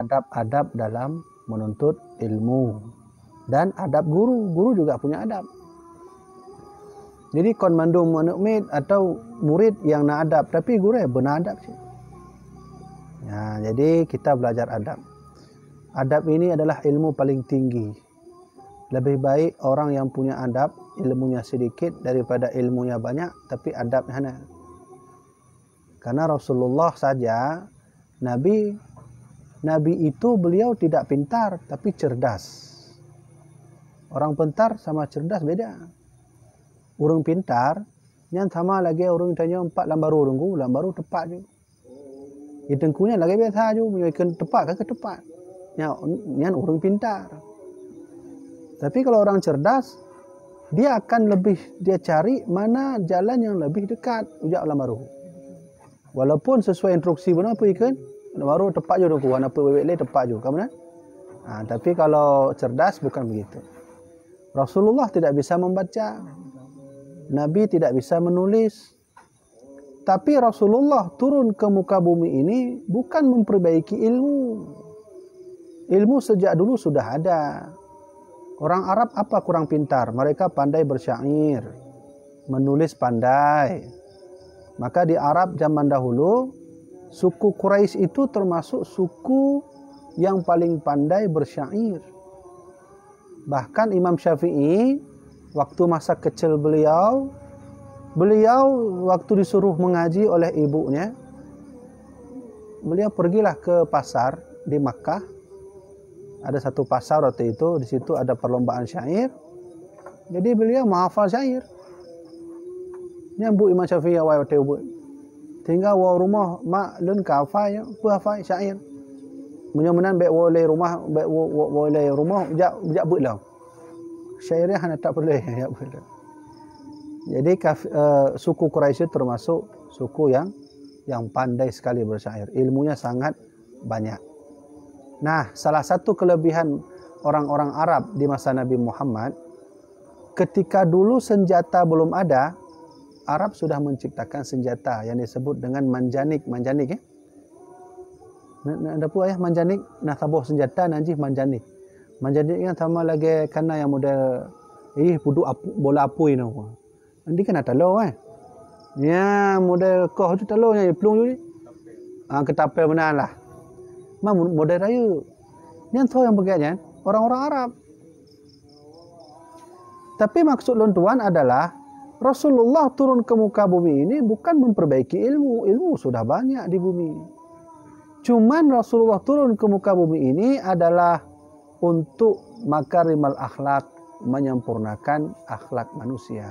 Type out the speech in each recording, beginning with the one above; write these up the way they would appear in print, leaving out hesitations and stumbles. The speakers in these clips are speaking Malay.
adab-adab dalam menuntut ilmu. Dan adab guru. Guru juga punya adab. Jadi kon mandum murid atau murid yang nak adab, tapi guru benar adab sih. Ya, jadi kita belajar adab. Adab ini adalah ilmu paling tinggi. Lebih baik orang yang punya adab, ilmunya sedikit daripada ilmunya banyak, tapi adabnya hana. Karena Rasulullah saja, Nabi itu beliau tidak pintar, tapi cerdas. Orang pintar sama cerdas beda. Orang pintar, yang sama lagi orang tanya 4 lambaru runggu, lambaru tepat je. Itengkunya lagi biasa je, menyuaikan tepat ke tepat. Yang orang pintar. Tapi kalau orang cerdas, dia akan dia cari mana jalan yang lebih dekat ujak lambaru. Walaupun sesuai instruksi benar apa ikan, lambaru tepat je runggu, warna apa bebek tepat je, kan benar? Tapi kalau cerdas bukan begitu. Rasulullah tidak bisa membaca. Nabi tidak bisa menulis. Tapi Rasulullah turun ke muka bumi ini bukan memperbaiki ilmu. Ilmu sejak dulu sudah ada. Orang Arab apa kurang pintar? Mereka pandai bersyair, menulis pandai. Maka di Arab zaman dahulu, suku Quraisy itu termasuk suku yang paling pandai bersyair. Bahkan Imam Syafi'i waktu masa kecil beliau waktu disuruh mengaji oleh ibunya, beliau pergilah ke pasar di Makkah. Ada satu pasar waktu itu, di situ ada perlombaan syair. Jadi beliau menghafal syair. Nyambut Imam Syafi'i awal waktu itu. Tinggal wa rumah mak lun kafa ya, hafal syair. Menyemenan baik woleh rumah jak buatlah. Syairnya hanya tak boleh ya boleh. Jadi suku Quraisy termasuk suku yang pandai sekali bersyair. Ilmunya sangat banyak. Nah, salah satu kelebihan orang-orang Arab di masa Nabi Muhammad, ketika dulu senjata belum ada, Arab sudah menciptakan senjata yang disebut dengan manjanik ya. Ada pun ayah manjanik, nah tabuh senjata nanti manjanik. Manjanik kan sama lagi karena yang model bola apu ini. Nanti kan ada lo ya model koh tu talonya pelung tu. Ketapel benar lah. Model raya. Yang tahu yang begini orang-orang Arab. Tapi maksud tuan adalah Rasulullah turun ke muka bumi ini bukan memperbaiki ilmu. Ilmu sudah banyak di bumi. Cuman Rasulullah turun ke muka bumi ini adalah untuk makarimal akhlak, menyempurnakan akhlak manusia.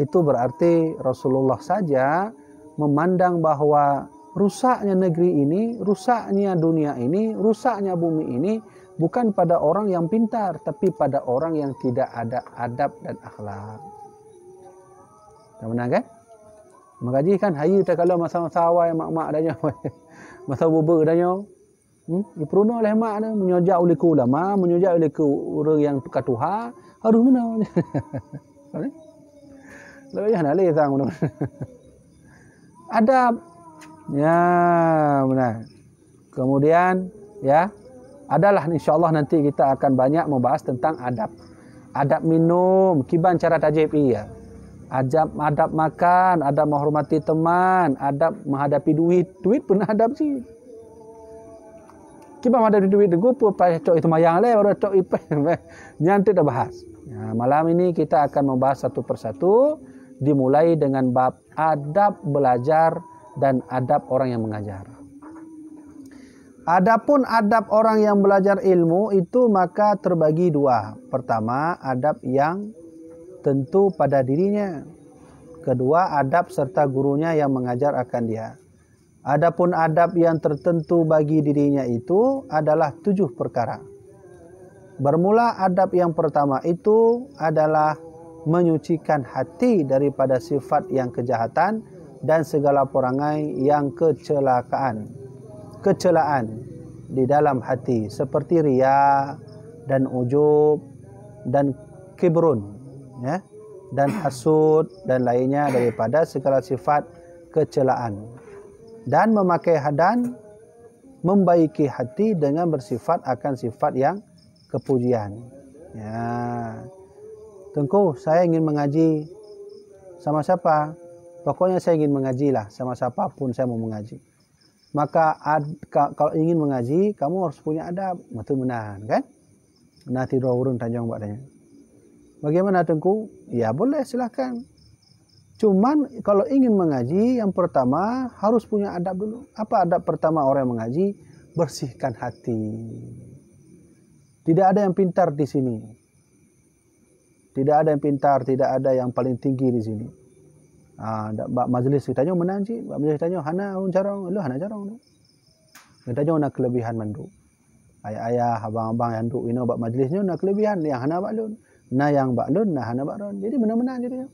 Itu berarti Rasulullah saja memandang bahwa rusaknya negeri ini, rusaknya dunia ini, rusaknya bumi ini bukan pada orang yang pintar, tapi pada orang yang tidak ada adab dan akhlak. Tak benar kan? Mengaji kan hayu tak kalau masa-masa awal mak-mak adanya. Masa bubur adanya. Diperuno oleh mak dah menyojak oleh ku ulama, menyojak oleh ku orang yang tukar Tuhan, harus mana. Lalu ya nak lesang mana. Adab. Ya, benar. Kemudian ya, adalah insya-Allah nanti kita akan banyak membahas tentang adab. Adab minum, kiban cara tajib iya. Adab makan, adab menghormati teman, adab menghadapi duit. Duit pun adab sih. Kiban menghadapi duit tu apa pai cok itu mayang le baru cok ipe. Nyantai dah bahas. Ya, malam ini kita akan membahas satu persatu, dimulai dengan bab adab belajar dan adab orang yang mengajar. Adapun adab orang yang belajar ilmu itu maka terbagi dua. Pertama, adab yang tentu pada dirinya. Kedua, adab serta gurunya yang mengajar akan dia. Adapun adab yang tertentu bagi dirinya itu adalah 7 perkara. Bermula adab yang pertama itu adalah menyucikan hati daripada sifat yang kejahatan dan segala perangai yang kecelaan di dalam hati seperti riya dan ujub dan kibrun ya, dan hasud dan lainnya daripada segala sifat kecelaan, dan memakai membaiki hati dengan bersifat akan sifat yang kepujian. Ya. Tengku, saya ingin mengaji sama siapa? Pokoknya saya ingin mengaji lah, sama siapapun saya mau mengaji. Maka kalau ingin mengaji, kamu harus punya adab. Betul benar, kan? Nanti dua urun tanjung buatnya. Bagaimana Tengku? Ya boleh, silahkan. Cuman kalau ingin mengaji, yang pertama harus punya adab dulu. Apa adab pertama orang yang mengaji? Bersihkan hati. Tidak ada yang pintar di sini. Tidak ada yang pintar, tidak ada yang paling tinggi di sini. Majlis kita nyo menanji, majlis kita nyo hana carong, lu hana carong. Kita nyo nak kelebihan mandu. Ayah-ayah, abang-abang yang duk ino bak majlisnya nak kelebihan, yang hana bak lun. Nah yang bak lun, nah hana bak ron. Jadi benar-benar jadi.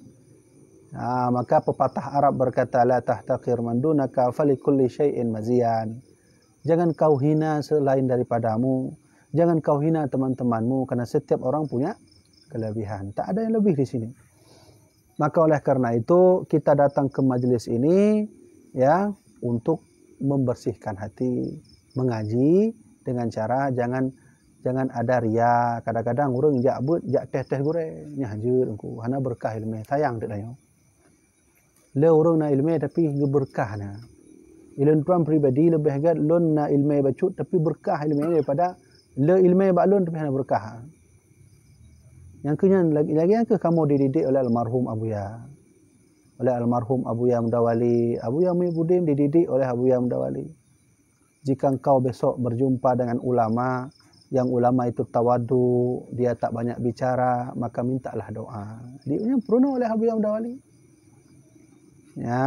Maka pepatah Arab berkata, la tahtakir man dunaka falikulli syai'in mazian. Jangan kau hina selain daripadamu, jangan kau hina teman-temanmu, karena setiap orang punya kelebihan. Tak ada yang lebih di sini. Maka oleh karena itu kita datang ke majelis ini ya untuk membersihkan hati, mengaji dengan cara jangan ada ria. Kadang-kadang urang jak teh gore nya hajeut engko hana berkah ilmu sayang dak dayo. Le urang na ilmu tapi berkahna. Ilmu tuan pribadi lebih agak lon na ilmu bacut tapi berkah ilmu daripada le ilmu bak lon tapi hana berkah. Yang kenya lagi yang ke kamu dididik oleh almarhum Abuya. Oleh almarhum Abuya Mudawali, Abuya Muhyiddin dididik oleh Abuya Mudawali. Jika engkau besok berjumpa dengan ulama, yang ulama itu tawadu, dia tak banyak bicara, maka mintalah doa. Dia pernah oleh Abuya Mudawali. Ya,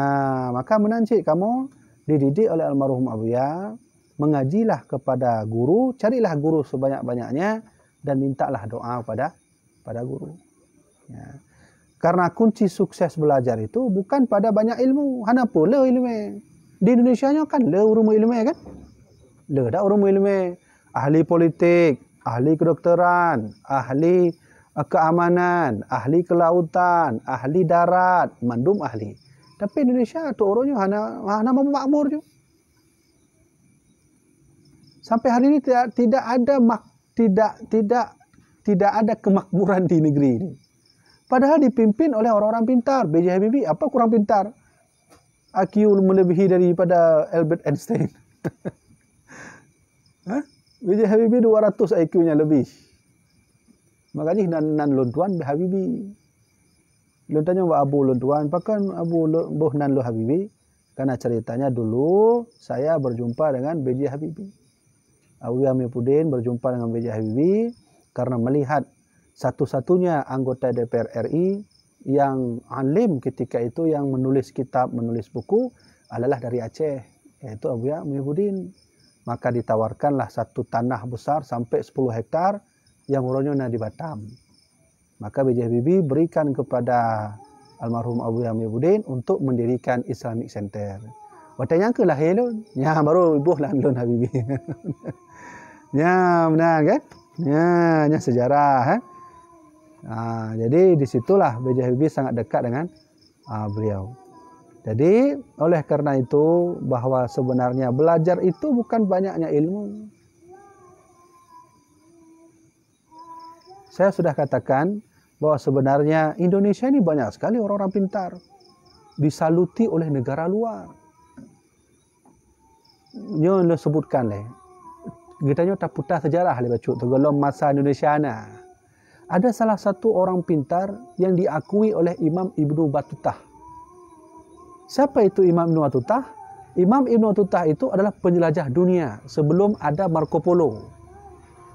maka menancik kamu dididik oleh almarhum Abuya, mengajilah kepada guru, carilah guru sebanyak-banyaknya dan mintalah doa pada guru. Ya. Karena kunci sukses belajar itu bukan pada banyak ilmu, hana pula ilmu. Di Indonesia nya kan le urung ilmu kan? Le dak urung ilmu. Ahli politik, ahli kedokteran, ahli keamanan, ahli kelautan, ahli darat, mandum ahli. Tapi Indonesia tu orangnya hana mampu makmur je. Sampai hari ini tidak ada kemakmuran di negeri ini. Padahal dipimpin oleh orang-orang pintar. B.J. Habibie apa kurang pintar? IQ melebihi daripada Albert Einstein. B.J. Habibie 200 IQ-nya lebih. Makanya nan lontuan Habibie. Lontanya wa Abu lontuan, pakan Abu boh nan lo Habibie. Karena ceritanya dulu saya berjumpa dengan B.J. Habibie. Abuya Muhyiddin berjumpa dengan B.J. Habibie karena melihat satu-satunya anggota DPR RI yang alim ketika itu yang menulis kitab, menulis buku adalah dari Aceh, yaitu Abuya Muhyiddin. Maka ditawarkanlah satu tanah besar sampai 10 hektar yang urangnya di Batam. Maka B.J. Habibie berikan kepada almarhum Abuya Muhyiddin untuk mendirikan Islamic Center. Watanya ke lah helon, nya baru ibuh lah lon Habibie. Ya benar kan? Ya sejarah. Jadi disitulah B.J. Habibie sangat dekat dengan beliau. Jadi oleh karena itu bahwa sebenarnya belajar itu bukan banyaknya ilmu. Saya sudah katakan bahwa sebenarnya Indonesia ini banyak sekali orang-orang pintar. Disaluti oleh negara luar. Nyo lo sebutkan leh. Kita nyo tak putah sejarah le bacu tergolong masa Indonesia na. Ada salah satu orang pintar yang diakui oleh Imam Ibnu Battutah. Siapa itu Imam Ibnu Battutah? Imam Ibnu Battutah itu adalah penjelajah dunia sebelum ada Marco Polo.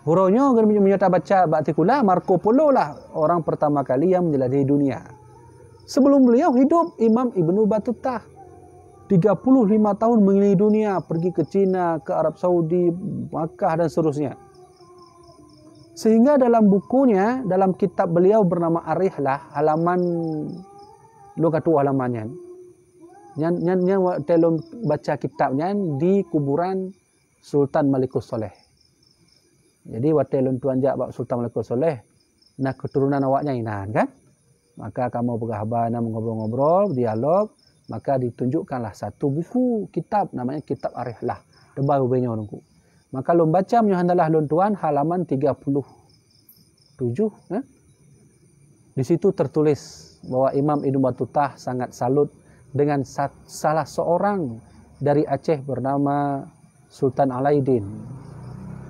Huraunya menyata baca Ba'tikula, Marco Polo lah orang pertama kali yang menjelajahi dunia. Sebelum beliau hidup Imam Ibnu Battutah. 35 tahun mengelilingi dunia, pergi ke China, ke Arab Saudi, Makkah dan seterusnya. Sehingga dalam bukunya, dalam kitab beliau bernama Ar-Rihlah, halaman lu katu halamannya. Nya telum baca kitabnya di kuburan Sultan Malikus Soleh. Jadi watelun tuan jak bak Sultan Malikus Soleh, nak keturunan awaknya inan kan? Maka kamu berkhabar ngobrol-ngobrol, dialog, maka ditunjukkanlah satu buku kitab namanya Kitab Ar-Rihlah. Tebal ubenya nunggu. Maka lom baca menyohandalah lon tuan halaman 37. Di situ tertulis bahwa Imam Ibnu Battutah sangat salut dengan salah seorang dari Aceh bernama Sultan Alauddin.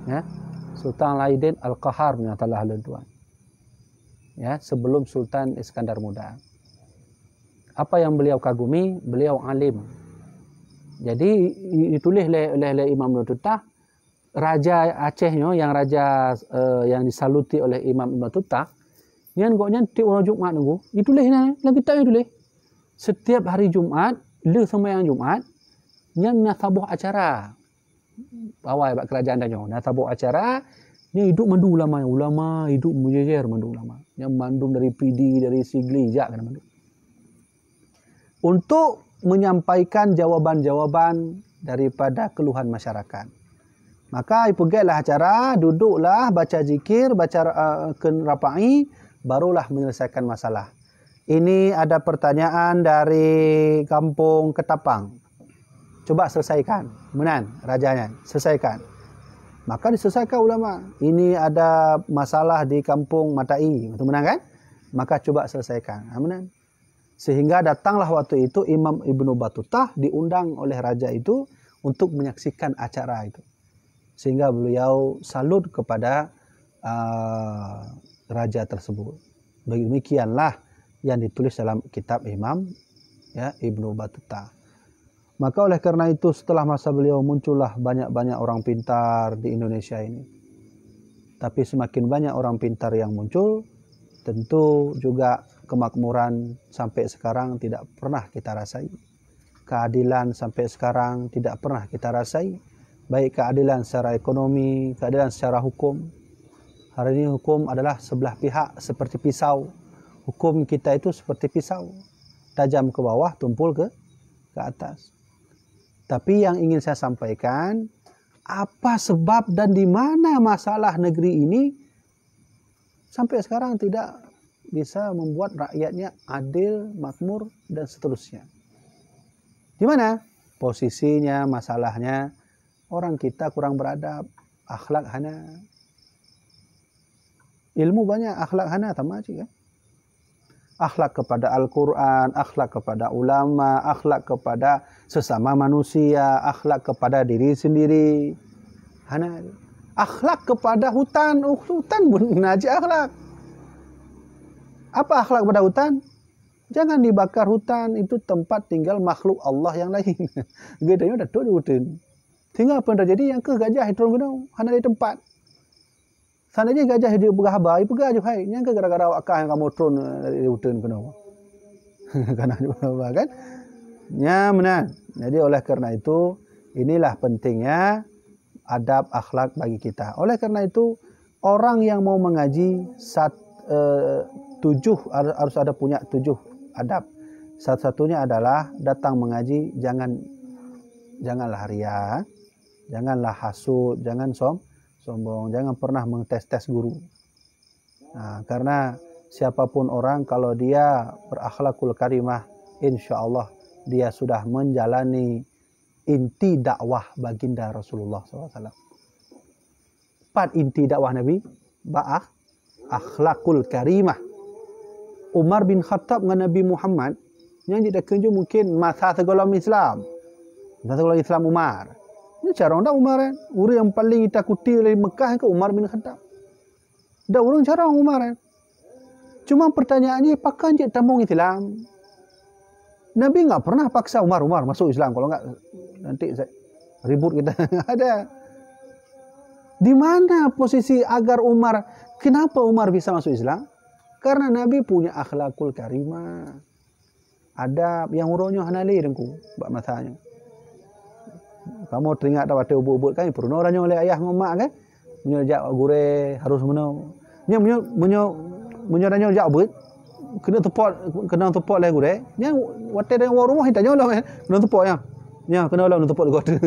Ya, Sultan Alauddin Al-Qahar menyatalah lon tuan. Ya, sebelum Sultan Iskandar Muda. Apa yang beliau kagumi? Beliau alim. Jadi ditulis oleh Imam Ibnu Battutah, raja Acehnya yang yang disaluti oleh Imam Ibnu Battutah, yang goknya tiap orang Jumat nunggu, ditulisnya dalam kitab tulis. Setiap hari Jumat, le sembahyang Jumat, yang nasabuh acara. Awal bak kerajaan danyo, nasabuh acara, yang hidup mandu ulama hidup mujajer mandu ulama. Yang mandum dari PD, dari Sigli, jak kan mandu. Untuk menyampaikan jawaban-jawaban daripada keluhan masyarakat. Maka pergilah acara, duduklah, baca zikir, baca rapai, barulah menyelesaikan masalah. Ini ada pertanyaan dari kampung Ketapang. Coba selesaikan. Menan, rajanya, selesaikan. Maka diselesaikan ulama. Ini ada masalah di kampung Matai. Itu menang kan? Maka coba selesaikan. Menan. Sehingga datanglah waktu itu Imam Ibnu Battutah diundang oleh raja itu untuk menyaksikan acara itu. Sehingga beliau salut kepada raja tersebut. Demikianlah yang ditulis dalam kitab Imam Ibnu Battutah. Maka oleh karena itu setelah masa beliau muncullah banyak-banyak orang pintar di Indonesia ini. Tapi semakin banyak orang pintar yang muncul, tentu juga kemakmuran sampai sekarang tidak pernah kita rasai. Keadilan sampai sekarang tidak pernah kita rasai. Baik keadilan secara ekonomi, keadilan secara hukum. Hari ini hukum adalah sebelah pihak seperti pisau. Hukum kita itu seperti pisau. Tajam ke bawah, tumpul ke atas. Tapi yang ingin saya sampaikan, apa sebab dan di mana masalah negeri ini sampai sekarang tidak bisa membuat rakyatnya adil, makmur, dan seterusnya. Di mana? Posisinya, masalahnya, orang kita kurang beradab, akhlak hana. Ilmu banyak, akhlak hana, sama aja kan? Akhlak kepada Al-Quran, akhlak kepada ulama, akhlak kepada sesama manusia, akhlak kepada diri sendiri. Hana. Akhlak kepada hutan, hutan pun najis akhlak. Apa akhlak pada hutan? Jangan dibakar hutan, itu tempat tinggal makhluk Allah yang lain. Gedanya dah tu di hutan. Tinggal apa yang terjadi yang ke gajah itu orang hana di tempat. Seandainya gajah hidup berhabar, pergi aja hai. Yang ke gara-gara akak yang kamu turun dari hutan kena. Karena berhabar kan? Ya benar. Jadi oleh karena itu, inilah pentingnya adab akhlak bagi kita. Oleh karena itu, orang yang mau mengaji harus ada punya 7 adab. Satu-satunya adalah datang mengaji janganlah ria, janganlah hasud, jangan sombong, jangan pernah mengtes-tes guru. Nah, karena siapapun orang kalau dia berakhlakul karimah, insya-Allah dia sudah menjalani inti dakwah baginda Rasulullah SAW. 4 inti dakwah Nabi, akhlakul karimah. Umar bin Khattab dengan Nabi Muhammad yang tidak kunjung mungkin masa segala Islam. Masa segala Islam Umar. Ini cara orang Umar kan. Orang yang paling ditakuti oleh Mekah ke Umar bin Khattab. Dah orang cara Umar kan. Cuma pertanyaannya, apakah dia tambung Islam? Nabi enggak pernah paksa Umar masuk Islam. Kalau enggak nanti ribut kita. Ada. Di mana posisi agar Umar, kenapa Umar bisa masuk Islam? Karena Nabi punya akhlakul karimah. Adab yang urutnya hanali dengku bab masanya. Kamu teringat dah waktu ubud-ubud kan pernah orangnya oleh ayah ngomak kan? Menyajak gure harus menau. Nya menyaranya jak ubud kena tepot lah gure. Nya waktu dia orang rumah hitanya lah kena tepot yang. Nya kena lah tepot dekat.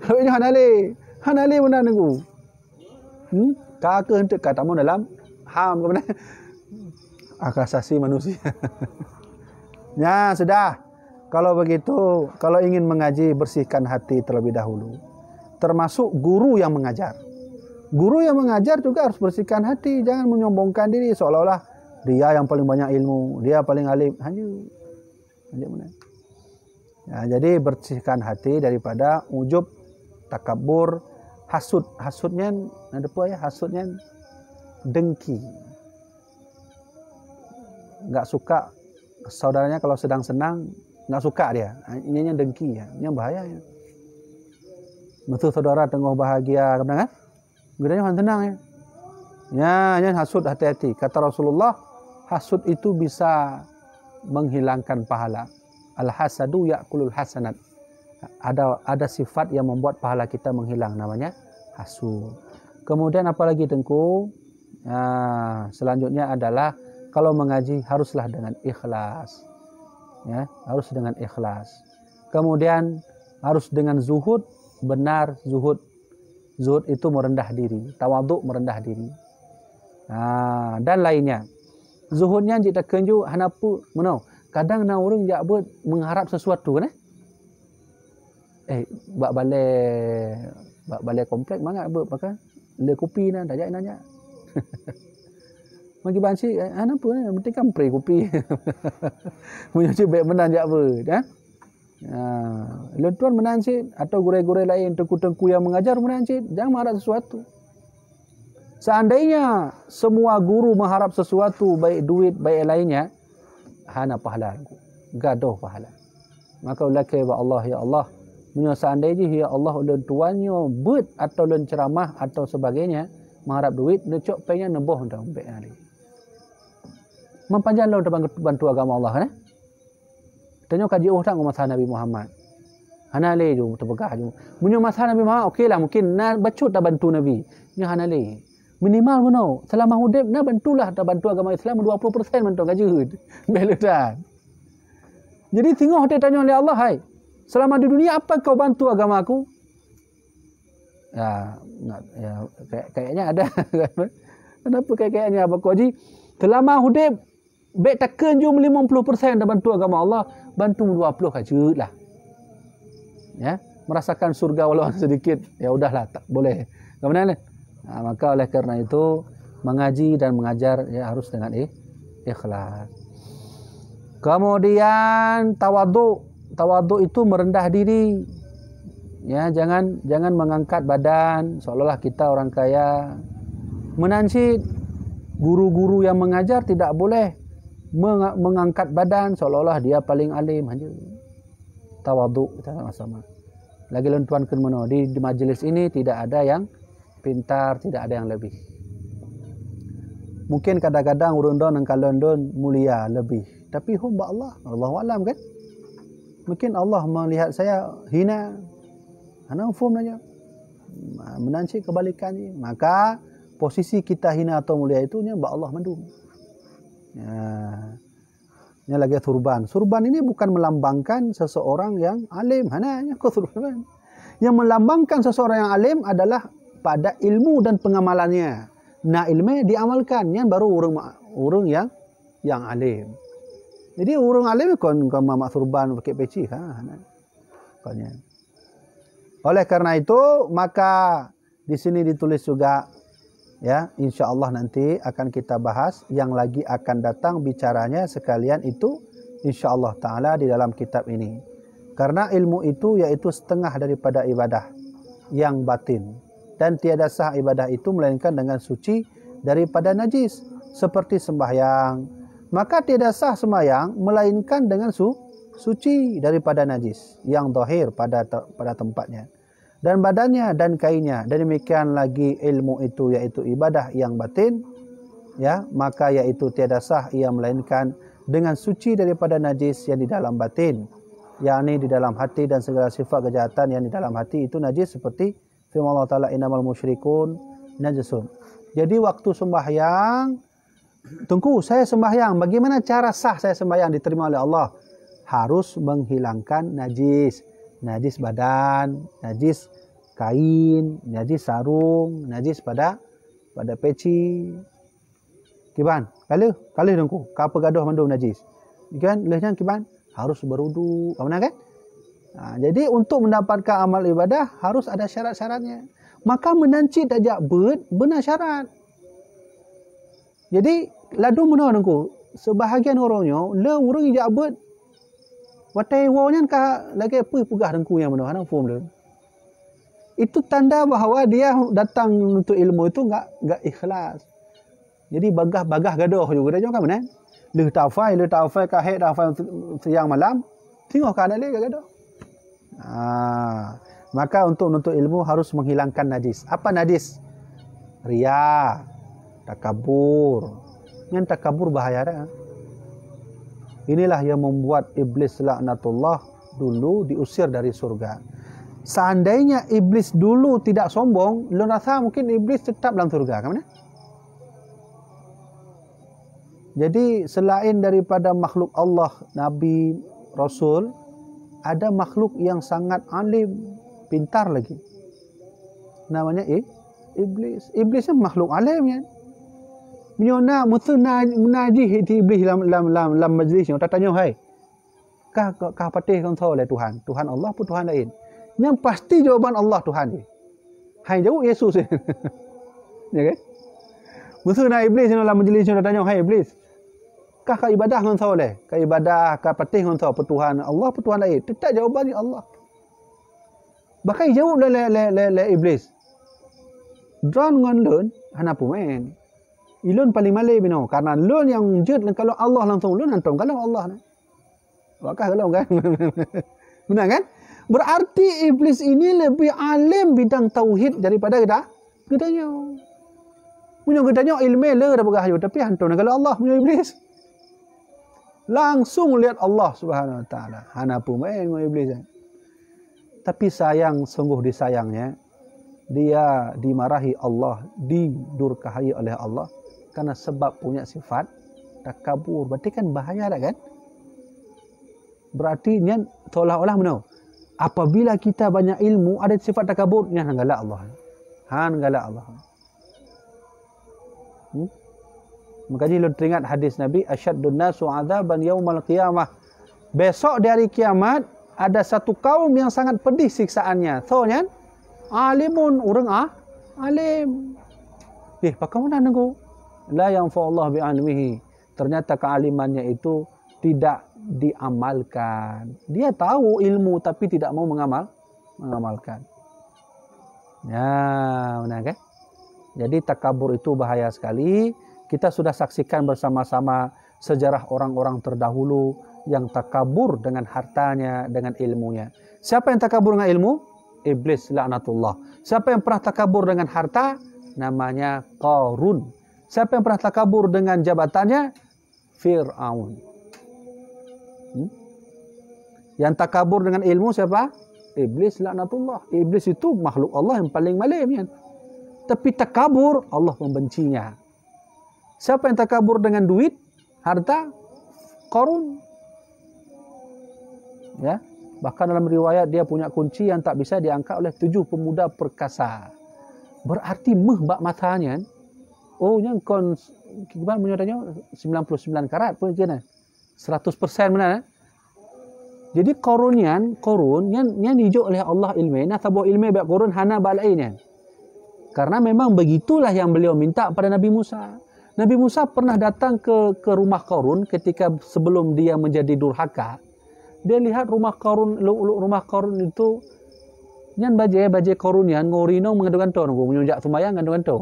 Habisnya hanali benar dengku. Kakak hendak katamu dalam ham ke mana? Hak asasi manusia. Ya, sudah. Kalau begitu, kalau ingin mengaji, bersihkan hati terlebih dahulu. termasuk guru yang mengajar. Guru yang mengajar juga harus bersihkan hati, jangan menyombongkan diri seolah-olah dia yang paling banyak ilmu, dia paling alim. Hanya mana? Ya, jadi bersihkan hati daripada ujub, takabur, hasud. Hasudnya ada apa ya? Hasudnya dengki. Enggak suka saudaranya kalau sedang senang, enggak suka dia. Ini dengki ya. Ini bahaya ya. Betul saudara tengah bahagia, kan? Gedanya orang tenang ya. Ya, hasud hati-hati. Kata Rasulullah, hasud itu bisa menghilangkan pahala. Al-hasadu ya'kulul hasanat. Ada sifat yang membuat pahala kita menghilang, namanya hasud. Kemudian apalagi Tengku? Selanjutnya adalah kalau mengaji haruslah dengan ikhlas. Ya, harus dengan ikhlas. Kemudian harus dengan zuhud, benar zuhud. Zuhud itu merendah diri, tawaduk merendah diri. Dan lainnya. Zuhudnya kita kenju hanapu menau. Kadang na orang jak buat mengharap sesuatu kan? Bak balai komplek mangak buat pakai le kopi na dah jak nanya. Magi banci hanapu ni penting kan pre kopi. Punya cebek menan jak buat, Lentuan menancit atau gure-gure lain, tengku-tengku yang mengajar menancit, jangan mengharap sesuatu. Seandainya semua guru mengharap sesuatu, baik duit, baik lainnya, hana pahala, gaduh pahala. Maka ulaka ya Allah, ya Allah, seandainya ya Allah ulun tuannya but atau ulun ceramah atau sebagainya, mengharap duit, necok pengen neboh dah umpek hari. Mempanjang lo bantu agama Allah kan? Tanya kaji orang masalah Nabi Muhammad. Hana le jo terbegah jo. Punya masalah Nabi Muhammad okeylah mungkin na bacut dah bantu Nabi. Ni hana le. Minimal mono selama hidup na bantulah dah bantu agama Islam 20% bantu gaji. Belutan. Jadi tengok dia tanya oleh Allah, hai. Selama di dunia apa kau bantu agama aku? Ya kayaknya ada. Kenapa kayaknya apa kau ji? Selama hidup baik takkan jom 50% dah bantu agama Allah, bantu 20 aja lah. Ya, merasakan surga walau sedikit, ya udahlah, tak boleh. Kemudian maka oleh karena itu mengaji dan mengajar ya harus dengan ikhlas. Kemudian tawaduk. Tawaduk itu merendah diri. Ya, jangan mengangkat badan seolah-olah kita orang kaya. Menancit guru-guru yang mengajar tidak boleh mengangkat badan seolah-olah dia paling alim aja. Tawaduk kita sama-sama. Lagi lentuan ke mana di majlis ini tidak ada yang pintar, tidak ada yang lebih. Mungkin kadang-kadang urun don engkau London mulia lebih, tapi hamba Allah, Allahu a'lam kan? Mungkin Allah melihat saya hina. Ana ufum aja. Menancik kebalikannya, maka posisi kita hina atau mulia itu nya Allah mendung. Ini lagi surban. Surban ini bukan melambangkan seseorang yang alim. Hananya kok surban. Yang melambangkan seseorang yang alim adalah pada ilmu dan pengamalannya. Nah, ilmu diamalkan. Yang baru orang yang alim. Jadi orang alim kon mamak surban pakai peci Oleh karena itu maka di sini ditulis juga. Ya, insya-Allah nanti akan kita bahas yang lagi akan datang bicaranya sekalian itu insya-Allah taala di dalam kitab ini. Karena ilmu itu yaitu setengah daripada ibadah yang batin dan tiada sah ibadah itu melainkan dengan suci daripada najis seperti sembahyang. Maka tiada sah sembahyang melainkan dengan suci daripada najis yang zahir pada tempatnya. Dan badannya dan kainnya, dan demikian lagi ilmu itu yaitu ibadah yang batin, ya, maka yaitu tiada sah ia melainkan dengan suci daripada najis yang di dalam batin, yakni di dalam hati dan segala sifat kejahatan yang di dalam hati itu najis seperti firman Allah Taala innamal musyrikun najasun. Jadi waktu sembahyang, tunggu saya sembahyang, bagaimana cara sah saya sembahyang diterima oleh Allah? Harus menghilangkan najis. Najis badan, najis kain, najis sarung, najis pada peci. Kiban, kalau dengku, kapa gaduh mandum najis. Kan lehnya kiban harus berudu. Kamu kan? Jadi untuk mendapatkan amal ibadah harus ada syarat-syaratnya. Maka menanci tajak benar syarat. Jadi ladu mana nengku? Sebahagian orangnya le urang ijak bet. Watai wonyan ka lagi apa pugah nengku yang mana hang form le. Itu tanda bahawa dia datang untuk ilmu itu enggak ikhlas. Jadi bagah gaduh juga dia kan mana? Le tafai ka he tafai siang malam. Tengok kan le gaduh. Maka untuk menuntut ilmu harus menghilangkan najis. Apa najis? Riya, takabur. Yang takabur bahaya dah. Inilah yang membuat iblis laknatullah dulu diusir dari surga. Seandainya iblis dulu tidak sombong, lu rasa mungkin iblis tetap dalam surga, kan? Jadi selain daripada makhluk Allah, Nabi, Rasul, ada makhluk yang sangat alim, pintar lagi. Namanya iblis. Iblis ni makhluk alim kan. Menyona menajih iblis dalam majlis ni. Tak tanya, hai. Kah patih kau tahu oleh Tuhan? Tuhan Allah pun Tuhan lain. Yang pasti jawaban Allah Tuhan ni. Hai jauh Yesus ni. Ya kan? Musuh iblis dalam majlis ni tak tanya, hai iblis. Kah ibadah kau tahu oleh? Kah ibadah, kah patih kau tahu Tuhan Allah pun Tuhan lain. Tetap jawabannya Allah. Bahkan jawab le iblis. Drone dengan lun, hana pumen. Ilun paling malai bino. Karena lun yang jut kalau Allah langsung lun antum kalau Allah. Bakal kalau kan. Benar kan? Berarti iblis ini lebih alim bidang tauhid daripada gedanya. Punya gedanya ilmu le dah bergahayu tapi antum kalau Allah punya iblis. Langsung lihat Allah Subhanahu wa taala. Hana pumen iblis. Tapi sayang, sungguh disayangnya, dia dimarahi Allah, didurkahi oleh Allah karena sebab punya sifat takabur. Berarti kan bahaya dah kan? Berarti ni seolah-olah mana? Apabila kita banyak ilmu ada sifat takabur, ni hanggalak Allah. Hanggalak Allah. Makanya lu teringat hadis Nabi, asyaddun nasu adzaban yaumal qiyamah. Besok di hari kiamat ada satu kaum yang sangat pedih siksaannya. Soalnya alimun orang alim. Bagaimana nengku? La yanfa'ullah bi'almihi. Ternyata kealimannya itu tidak diamalkan. Dia tahu ilmu tapi tidak mau mengamalkan. Ya, benar kan? Jadi takabur itu bahaya sekali. Kita sudah saksikan bersama-sama sejarah orang-orang terdahulu yang takabur dengan hartanya, dengan ilmunya. Siapa yang takabur dengan ilmu? Iblis laknatullah. Siapa yang pernah takabur dengan harta? Namanya Qarun. Siapa yang pernah takabur dengan jabatannya? Fir'aun. Yang takabur dengan ilmu siapa? Iblis laknatullah. Iblis itu makhluk Allah yang paling malim kan? Tapi takabur, Allah membencinya. Siapa yang takabur dengan duit, harta? Qarun. Ya, bahkan dalam riwayat dia punya kunci yang tak bisa diangkat oleh 7 pemuda perkasa. Berarti bak matanya. Oh, yang kon gimana menyatakannya 99 karat pun kena. 100% benar. Jadi Qarun yang dijuk oleh Allah ilmu. Nah, tabuh ilmu bab Qarun hana balainnya. Karena memang begitulah yang beliau minta pada Nabi Musa. Nabi Musa pernah datang ke rumah Qarun ketika sebelum dia menjadi durhaka. Dia lihat rumah Qarun itu nyan bajai Qarun yan ngorino mengadukan to nunggu menyunjak tumayang ngadukan to.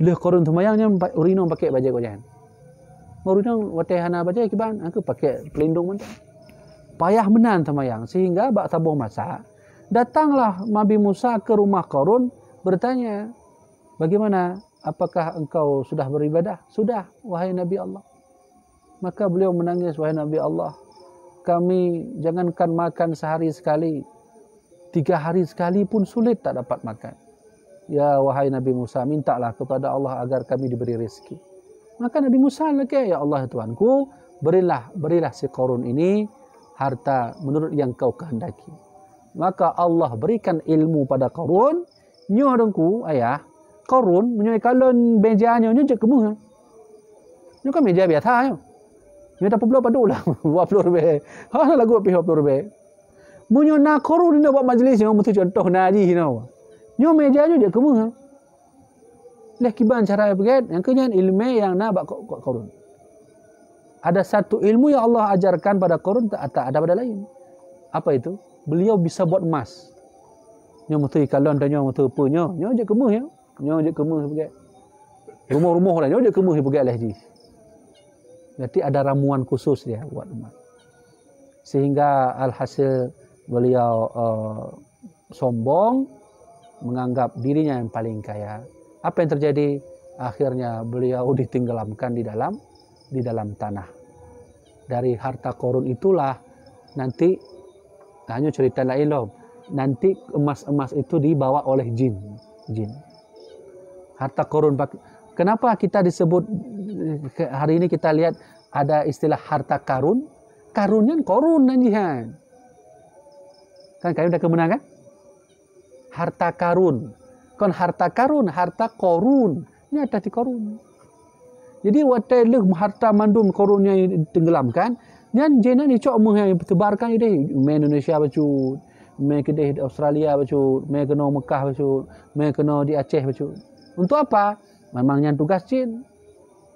Le Qarun tumayang nyan urino pakai bajai ko jan. Ngorino watai hana bajai kiban aku pakai pelindung mentah. Payah menan tumayang sehingga bak tabuh masa datanglah Nabi Musa ke rumah Qarun bertanya, "Bagaimana? Apakah engkau sudah beribadah?" "Sudah, wahai Nabi Allah." Maka beliau menangis, "Wahai Nabi Allah, kami jangankan makan sehari sekali, 3 hari sekali pun sulit tak dapat makan. Ya wahai Nabi Musa, mintalah kepada Allah agar kami diberi rezeki." Maka Nabi Musa lagi, "Ya Allah Tuhanku, berilah si Qarun ini harta menurut yang kau kehendaki." Maka Allah berikan ilmu pada Qarun. Nyo dengku ayah, Qarun menyoi kalon mejanya nyo je kemuh. Nyo kan meja biasa nyo. Nyo dapat pula padu lah 20 lebih. Ha lagu pi 20 lebih. Munyo na korun ni buat majlis yang betul contoh naji no. Nyo meja nyo je kemu. Leh kiban cara begitu, yang kenyan ilmu yang na bak korun. Ada satu ilmu yang Allah ajarkan pada korun tak ada pada lain. Apa itu? Beliau bisa buat emas. Nyo betul kalon dan nyo betul apa nyo je kemu ya. Nyo je kemu begitu. Rumah-rumah lah nyo je kemu begitu lah ji. Berarti ada ramuan khusus dia buat emas. Sehingga alhasil beliau sombong, menganggap dirinya yang paling kaya. Apa yang terjadi? Akhirnya beliau ditenggelamkan di dalam tanah. Dari harta korun itulah nanti, hanya cerita lain loh. Nanti emas-emas itu dibawa oleh jin. Harta korun. Kenapa kita disebut hari ini kita lihat ada istilah harta karun? Karunnya korun nanjihan. Kan kalian udah kemenangan? Harta karun. Kon harta karun, harta korun. Ini ada di korun. Jadi waktu harta mandum korunnya tenggelamkan, dan jena ni cok meh tebarkan ide, me Indonesia bacut, me kedeh di Australia bacut, me kena Mekah bacut, me kena di Aceh bacut. Untuk apa? Memangnya tugas jin.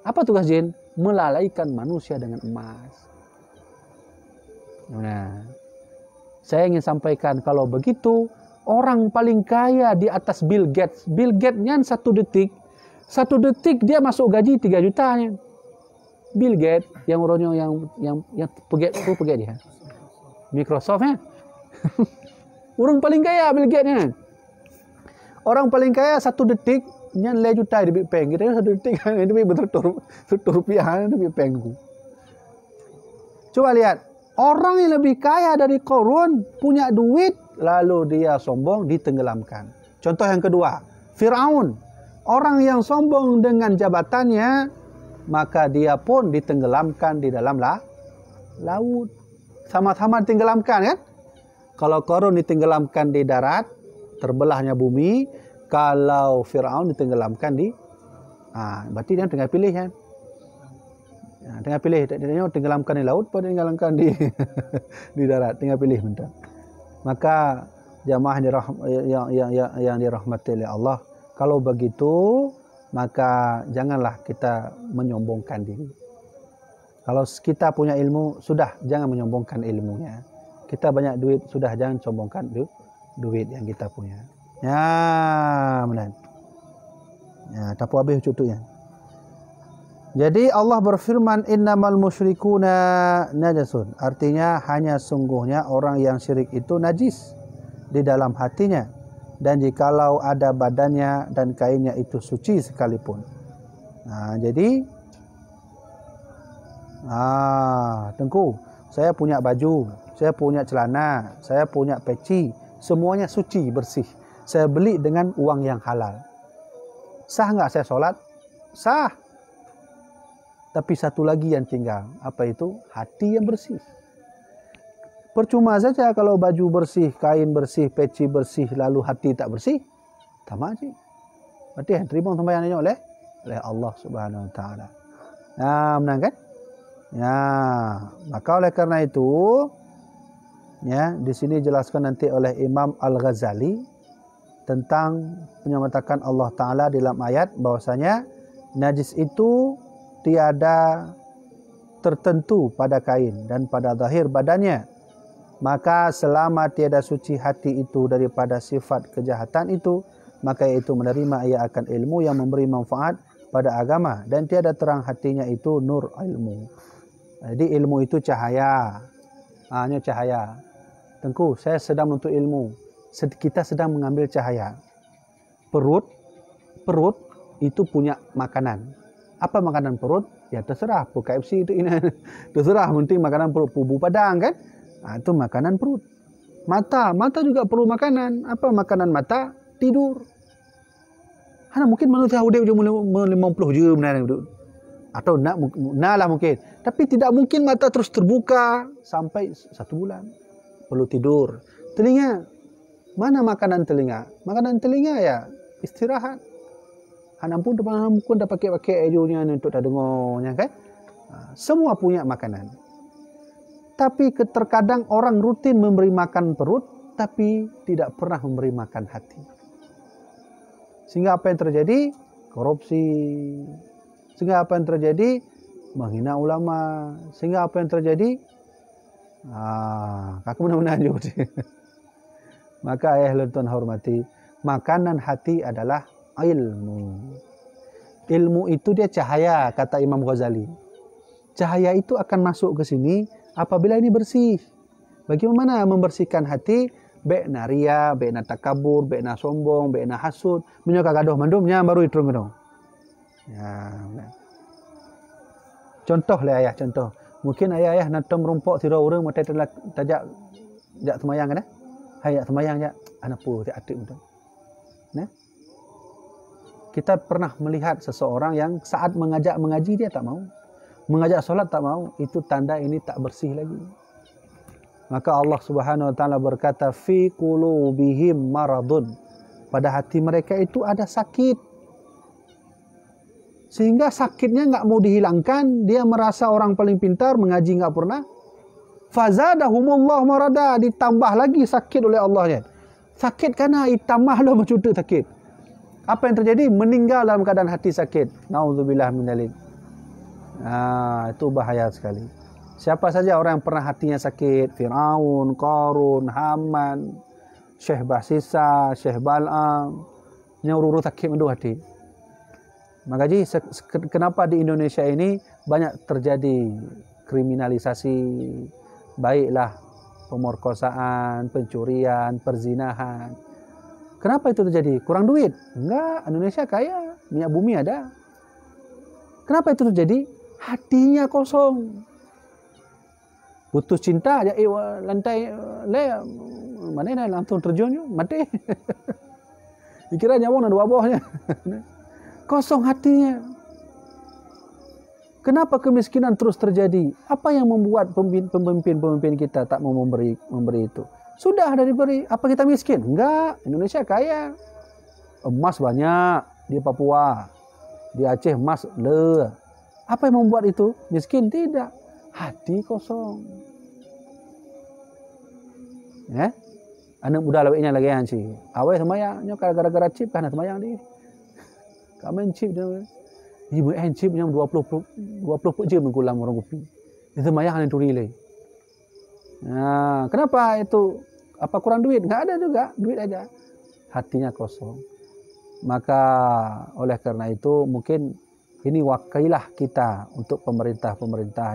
Apa tugas jin? Melalaikan manusia dengan emas. Nah, saya ingin sampaikan kalau begitu, orang paling kaya di atas Bill Gates. Bill Gates-nya satu detik dia masuk gaji 3 juta. Bill Gates yang orangnya yang pergi dia. Microsoft ya. Orang paling kaya Bill Gates-nya. Orang paling kaya satu detik nya 1 juta di peng. Kita satu detik itu betul rupiah di pengku. Coba lihat, orang yang lebih kaya dari korun punya duit lalu dia sombong ditenggelamkan. Contoh yang kedua, Firaun. Orang yang sombong dengan jabatannya, maka dia pun ditenggelamkan di dalam laut. Sama-sama ditenggelamkan kan? Kalau korun ditenggelamkan di darat, terbelahnya bumi. Kalau Firaun ditenggelamkan di, berarti dia tinggal pilih kan? Tinggal pilih, dia tenggelamkan di laut, atau tenggelamkan di di darat, tinggal pilih bentar. Maka jamaah yang dirahmati oleh Allah, kalau begitu maka janganlah kita menyombongkan diri. Kalau kita punya ilmu, sudah jangan menyombongkan ilmunya. Kita banyak duit, sudah jangan sombongkan duit yang kita punya. Ya, benar. Ya, tapu habis cutunya. Jadi Allah berfirman, innamal musyrikuna najasun. Artinya hanya sungguhnya orang yang syirik itu najis di dalam hatinya. Dan jikalau ada badannya dan kainnya itu suci sekalipun. Jadi, Tengku, saya punya baju, saya punya celana, saya punya peci, semuanya suci, bersih. Saya beli dengan uang yang halal. Sah nggak saya sholat? Sah. Tapi satu lagi yang tinggal, apa itu? Hati yang bersih. Percuma saja kalau baju bersih, kain bersih, peci bersih, lalu hati tak bersih. Sama aja. Berarti yang terima sembahyangnya oleh Allah Subhanahu Wa Taala. Menang kan? Ya, maka oleh karena itu, ya di sini jelaskan nanti oleh Imam Al-Ghazali tentang menyatakan Allah Taala dalam ayat bahwasanya najis itu tiada tertentu pada kain dan pada zahir badannya. Maka selama tiada suci hati itu daripada sifat kejahatan itu, maka itu menerima ia akan ilmu yang memberi manfaat pada agama, dan tiada terang hatinya itu nur ilmu. Jadi ilmu itu cahaya. Hanya cahaya. Tengku, saya sedang menuntut ilmu. Kita sedang mengambil cahaya. Perut itu punya makanan. Apa makanan perut? Ya terserah. KFC itu ini. Terserah, penting makanan perut. Pubu padang kan? Itu makanan perut. Mata juga perlu makanan. Apa makanan mata? Tidur. Hana mungkin manusia udah 50 je benar. Atau nak lah mungkin. Tapi tidak mungkin mata terus terbuka sampai 1 bulan. Perlu tidur. Telinga. Mana makanan telinga? Makanan telinga ya istirahat. Hana pun dah pakai ejunya untuk tak dengarnya kan? Semua punya makanan. Tetapi terkadang orang rutin memberi makan perut, tapi tidak pernah memberi makan hati. Sehingga apa yang terjadi? Korupsi. Sehingga apa yang terjadi? Menghina ulama. Sehingga apa yang terjadi? Aku benar-benar juga. Maka ayah tuan hormati, makanan hati adalah ilmu. Ilmu itu dia cahaya, kata Imam Ghazali. Cahaya itu akan masuk ke sini apabila ini bersih. Bagaimana membersihkan hati? Be'na ria, be'na takabur, be'na sombong, be'na hasud, menyoka gaduh mandumnya baru itu gedong. Ya. Contoh lah ayah, contoh. Mungkin ayah nak merumpok tira urang mata tajak jak semayang kan? Hai jak semayang jak anak pu tak atik betul. Nah. Kita pernah melihat seseorang yang saat mengajak mengaji dia tak mau. Mengajak solat tak mau. Itu tanda ini tak bersih lagi. Maka Allah Subhanahu wa taala berkata fi qulubihim maradun. Pada hati mereka itu ada sakit. Sehingga sakitnya enggak mau dihilangkan, dia merasa orang paling pintar, mengaji enggak pernah. Fazadahumullah marada, ditambah lagi sakit oleh Allahnya. Sakit karena itambah dah mencutuk sakit. Apa yang terjadi? Meninggal dalam keadaan hati sakit. Nauzubillah min dzalik. Itu bahaya sekali. Siapa saja orang yang pernah hatinya sakit, Firaun, Qarun, Haman, Syekh Basisa, Syekh Bal'am, nyuruh sakit mendu hati. Maka jadi kenapa di Indonesia ini banyak terjadi kriminalisasi, baiklah pemerkosaan, pencurian, perzinahan. Kenapa itu terjadi? Kurang duit? Enggak, Indonesia kaya, minyak bumi ada. Kenapa itu terjadi? Hatinya kosong. Putus cinta aja lantai mana ini langsung terjun mati. Dikira nyawang ada wabahnya. Kosong hatinya. Kenapa kemiskinan terus terjadi? Apa yang membuat pemimpin kita tak mau memberi itu? Sudah ada diberi. Apa kita miskin? Enggak. Indonesia kaya. Emas banyak di Papua. Di Aceh emas le. Apa yang membuat itu? Miskin? Tidak. Hati kosong. Ya? Anak muda lawaknya lagi yang sih. Awal semayangnya gara-gara chip kan semayang di. Kamen chip dia. Ibu chip yang 20 jam menggulang orang kopi. Itu semayang yang turile. Nah, kenapa itu? Apa kurang duit? Enggak ada juga, duit aja. Hatinya kosong. Maka oleh karena itu mungkin ini wakailah kita untuk pemerintah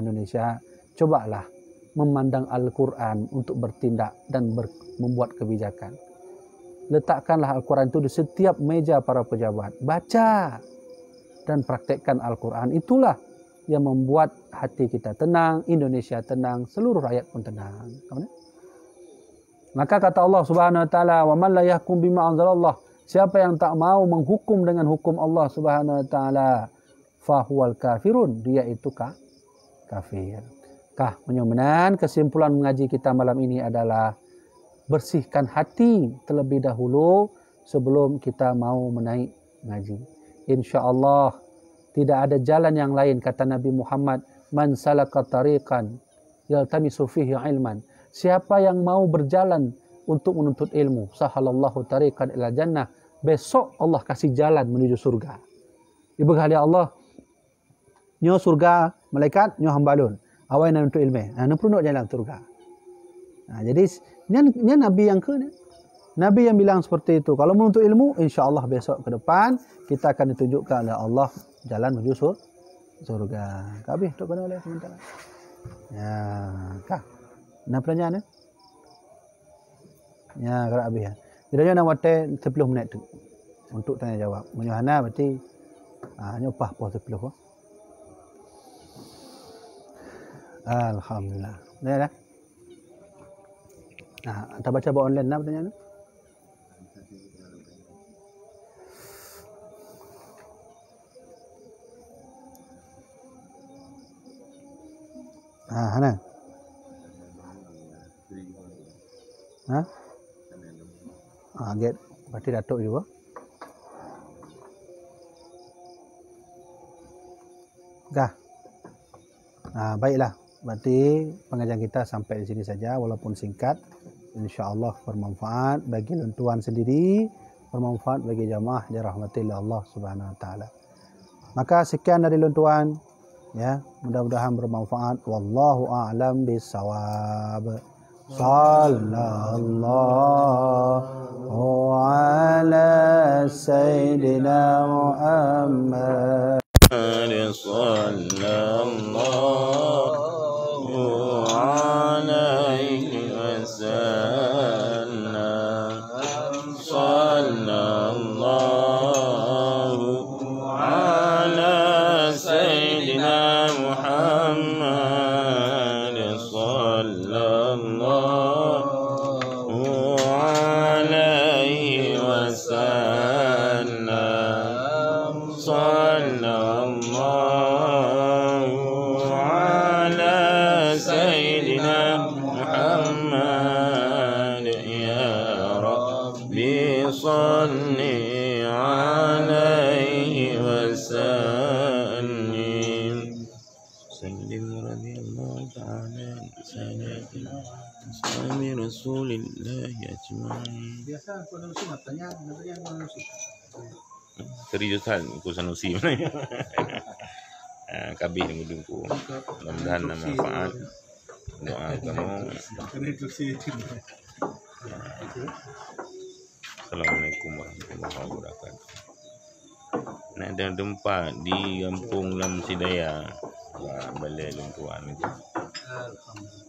Indonesia. Cobalah memandang Al-Quran untuk bertindak dan membuat kebijakan. Letakkanlah Al-Quran itu di setiap meja para pejabat. Baca dan praktekkan Al-Quran. Itulah yang membuat hati kita tenang, Indonesia tenang, seluruh rakyat pun tenang. Maka kata Allah Subhanahu wa taala, "Wa man la yahkum bima anzalallah." Siapa yang tak mau menghukum dengan hukum Allah Subhanahu wa taala, fahuwal kafirun, dia itu kafir. Mudah-mudahan kesimpulan mengaji kita malam ini adalah bersihkan hati terlebih dahulu sebelum kita mau menaik ngaji. Insya-Allah tidak ada jalan yang lain, kata Nabi Muhammad, man salaka tariqan yaltamisu fihi ilman. Siapa yang mau berjalan untuk menuntut ilmu, sahalallahu tariqan ila jannah, besok Allah kasih jalan menuju surga. Ibahali Allah nyo surga malaikat nyo hambalun. Awai nak menuntut ilmu. Nak perlu nak jalan surga. Jadi ini Nabi yang Nabi yang bilang seperti itu. Kalau menuntut ilmu, insya-Allah besok ke depan kita akan ditunjukkan oleh Allah jalan menuju surga. Kabeh tok kena oleh sementara. Ya, kah. Nak pertanyaan ya, kalau habis ya. Jadi nak wate 10 minit tu untuk tanya jawab. Menyuhana berarti nyopah po 10. Alhamdulillah. Dah. Anda baca online nak pertanyaan? Hana. Get berarti datuk juga. Baiklah. Berarti pengajian kita sampai di sini saja, walaupun singkat. InsyaAllah bermanfaat bagi lentuan sendiri, bermanfaat bagi jamaah dirahmatillah Allah Subhanahu Wa Taala. Maka sekian dari lentuan, ya, mudah-mudahan bermanfaat. Wallahu a'lam bissawab. Sallallahu ala sayyidina Muhammad. Sallallahu alaihi wasallam. Sallallahu ala sayyidina Muhammad. Sallallahu alaihi wasallam. Sallallahu ala sayyidina Muhammad. Ya Rabbi salli alaihi wasallim. Sallim radhiyallahu ta'ala sayyidina Sami Rasulillah ajma'in. Biasa Sanusi tanya Sanusi. Serius hal ku Sanusi. Kabeh mudungku. Mudah-mudahan manfaat. Doa kamu. Assalamualaikum warahmatullahi wabarakatuh. Nak ada tempat di Kampung Lam Sidaya. Balai Lumpuan itu. Alhamdulillah.